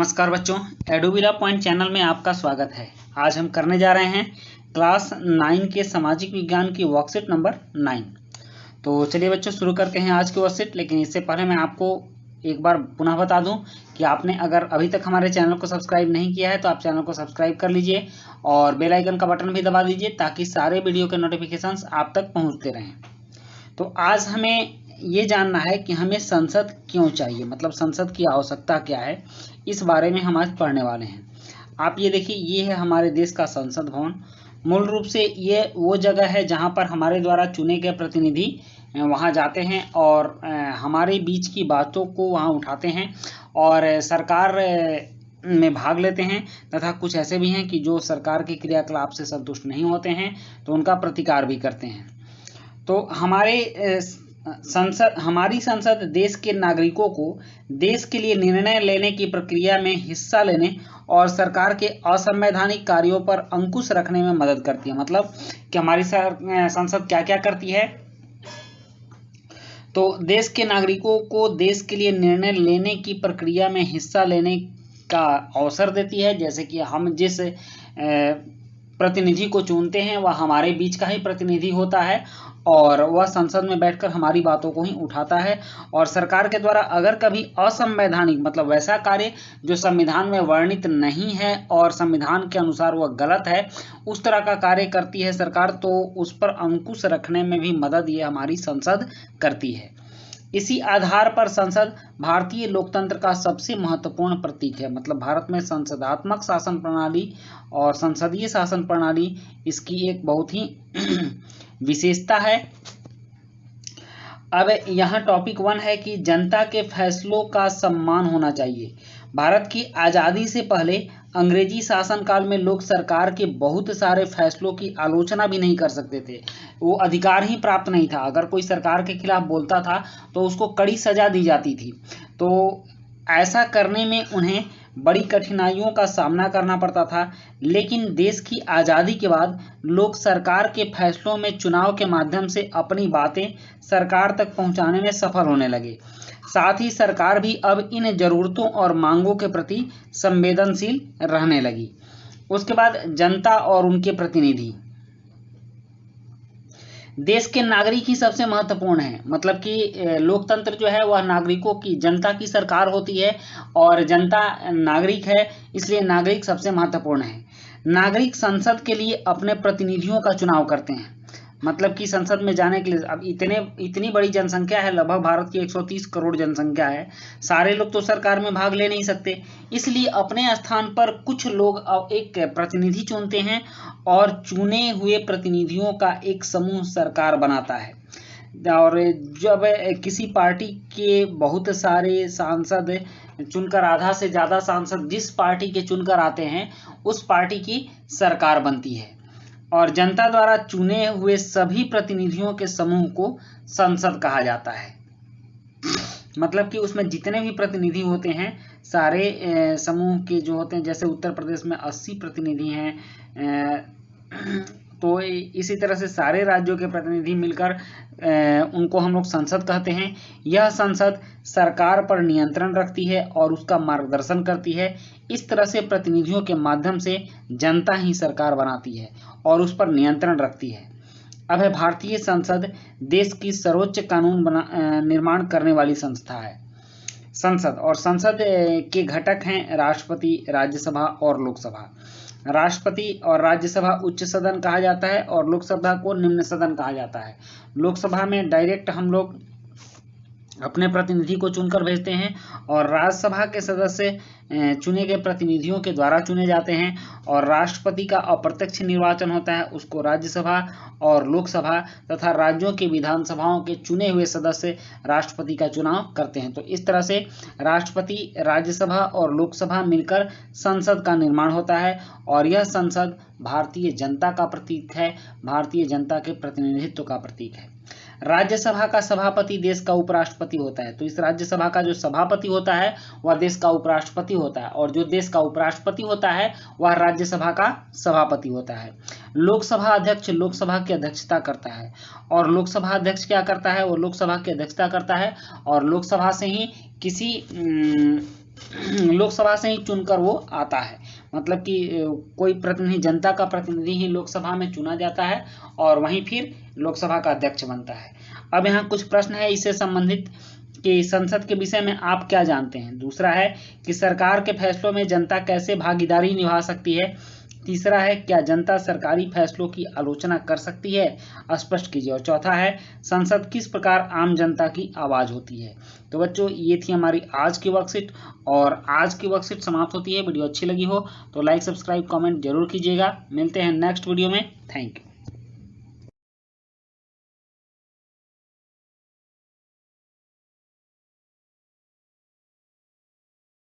नमस्कार बच्चों, एडोबिरा point channel में आपका स्वागत है। आज हम करने जा रहे हैं क्लास 9 के सामाजिक विज्ञान की वर्कशीट नंबर 9। तो चलिए बच्चों शुरू करते हैं आज की वर्कशीट। लेकिन इससे पहले मैं आपको एक बार पुनः बता दूं कि आपने अगर अभी तक हमारे चैनल को सब्सक्राइब नहीं किया है तो आप चैनल को सब्सक्राइब कर लीजिए और बेल आइकन का बटन भी दबा दीजिए ताकि सारे वीडियो के नोटिफिकेशंस आप तक पहुँचते रहें। तो आज हमें ये जानना है कि हमें संसद क्यों चाहिए, मतलब संसद की आवश्यकता क्या है, इस बारे में हम आज पढ़ने वाले हैं। आप ये देखिए, ये है हमारे देश का संसद भवन। मूल रूप से ये वो जगह है जहाँ पर हमारे द्वारा चुने गए प्रतिनिधि वहाँ जाते हैं और हमारे बीच की बातों को वहाँ उठाते हैं और सरकार में भाग लेते हैं, तथा कुछ ऐसे भी हैं कि जो सरकार के क्रियाकलाप से संतुष्ट नहीं होते हैं तो उनका प्रतिकार भी करते हैं। तो हमारी संसद देश के नागरिकों को देश के लिए निर्णय लेने की प्रक्रिया में हिस्सा लेने और सरकार के असंवैधानिक कार्यों पर अंकुश रखने में मदद करती है। मतलब कि हमारी संसद क्या क्या करती है, तो देश के नागरिकों को देश के लिए निर्णय लेने की प्रक्रिया में हिस्सा लेने का अवसर देती है। जैसे कि हम जिस प्रतिनिधि को चुनते हैं वह हमारे बीच का ही प्रतिनिधि होता है और वह संसद में बैठकर हमारी बातों को ही उठाता है। और सरकार के द्वारा अगर कभी असंवैधानिक, मतलब वैसा कार्य जो संविधान में वर्णित नहीं है और संविधान के अनुसार वह गलत है, उस तरह का कार्य करती है सरकार, तो उस पर अंकुश रखने में भी मदद ये हमारी संसद करती है। इसी आधार पर संसद भारतीय लोकतंत्र का सबसे महत्वपूर्ण प्रतीक है। मतलब भारत में संसदात्मक शासन प्रणाली और संसदीय शासन प्रणाली इसकी एक बहुत ही विशेषता है। अब यहाँ टॉपिक 1 है कि जनता के फैसलों का सम्मान होना चाहिए। भारत की आज़ादी से पहले अंग्रेजी शासनकाल में लोग सरकार के बहुत सारे फैसलों की आलोचना भी नहीं कर सकते थे। वो अधिकार ही प्राप्त नहीं था। अगर कोई सरकार के खिलाफ बोलता था तो उसको कड़ी सजा दी जाती थी। तो ऐसा करने में उन्हें बड़ी कठिनाइयों का सामना करना पड़ता था। लेकिन देश की आज़ादी के बाद लोग सरकार के फैसलों में चुनाव के माध्यम से अपनी बातें सरकार तक पहुंचाने में सफल होने लगे। साथ ही सरकार भी अब इन जरूरतों और मांगों के प्रति संवेदनशील रहने लगी। उसके बाद जनता और उनके प्रतिनिधि। देश के नागरिक ही सबसे महत्वपूर्ण है। मतलब कि लोकतंत्र जो है वह नागरिकों की, जनता की सरकार होती है और जनता नागरिक है, इसलिए नागरिक सबसे महत्वपूर्ण है। नागरिक संसद के लिए अपने प्रतिनिधियों का चुनाव करते हैं। मतलब कि संसद में जाने के लिए अब इतनी बड़ी जनसंख्या है, लगभग भारत की 130 करोड़ जनसंख्या है। सारे लोग तो सरकार में भाग ले नहीं सकते, इसलिए अपने स्थान पर कुछ लोग एक प्रतिनिधि चुनते हैं और चुने हुए प्रतिनिधियों का एक समूह सरकार बनाता है। और जब किसी पार्टी के बहुत सारे सांसद चुनकर, आधा से ज़्यादा सांसद जिस पार्टी के चुनकर आते हैं उस पार्टी की सरकार बनती है। और जनता द्वारा चुने हुए सभी प्रतिनिधियों के समूह को संसद कहा जाता है। मतलब कि उसमें जितने भी प्रतिनिधि होते हैं सारे समूह के जो होते हैं, जैसे उत्तर प्रदेश में 80 प्रतिनिधि हैं, तो इसी तरह से सारे राज्यों के प्रतिनिधि मिलकर उनको हम लोग संसद कहते हैं। यह संसद सरकार पर नियंत्रण रखती है और उसका मार्गदर्शन करती है। इस तरह से प्रतिनिधियों के माध्यम से जनता ही सरकार बनाती है और उस पर नियंत्रण रखती है। अब है भारतीय संसद देश की सर्वोच्च कानून निर्माण करने वाली संस्था है संसद। और संसद के घटक हैं राष्ट्रपति, राज्यसभा और लोकसभा। राष्ट्रपति और राज्यसभा उच्च सदन कहा जाता है और लोकसभा को निम्न सदन कहा जाता है। लोकसभा में डायरेक्ट हम लोग अपने प्रतिनिधि को चुनकर भेजते हैं और राज्यसभा के सदस्य चुने गए प्रतिनिधियों के द्वारा चुने जाते हैं। और राष्ट्रपति का अप्रत्यक्ष निर्वाचन होता है, उसको राज्यसभा और लोकसभा तथा राज्यों की विधानसभाओं के चुने हुए सदस्य राष्ट्रपति का चुनाव करते हैं। तो इस तरह से राष्ट्रपति, राज्यसभा और लोकसभा मिलकर संसद का निर्माण होता है और यह संसद भारतीय जनता का प्रतीक है, भारतीय जनता के प्रतिनिधित्व का प्रतीक है। राज्यसभा का सभापति देश का उपराष्ट्रपति होता है। तो इस राज्यसभा का जो सभापति होता है वह देश का उपराष्ट्रपति होता है और जो देश का उपराष्ट्रपति होता है वह राज्यसभा का सभापति होता है। लोकसभा अध्यक्ष लोकसभा की अध्यक्षता करता है और लोकसभा अध्यक्ष क्या करता है, वो लोकसभा की अध्यक्षता करता है और लोकसभा से ही किसी लोकसभा से ही चुनकर वो आता है, मतलब कि कोई प्रतिनिधि, जनता का प्रतिनिधि ही लोकसभा में चुना जाता है और वहीं फिर लोकसभा का अध्यक्ष बनता है। अब यहाँ कुछ प्रश्न है इससे संबंधित कि संसद के विषय में आप क्या जानते हैं। दूसरा है कि सरकार के फैसलों में जनता कैसे भागीदारी निभा सकती है। तीसरा है क्या जनता सरकारी फैसलों की आलोचना कर सकती है, स्पष्ट कीजिए। और चौथा है संसद किस प्रकार आम जनता की आवाज होती है। तो बच्चों ये थी हमारी आज की वर्कशीट, और आज की वर्कशीट समाप्त होती है। वीडियो अच्छी लगी हो तो लाइक, सब्सक्राइब, कमेंट जरूर कीजिएगा। मिलते हैं नेक्स्ट वीडियो में। Thank you.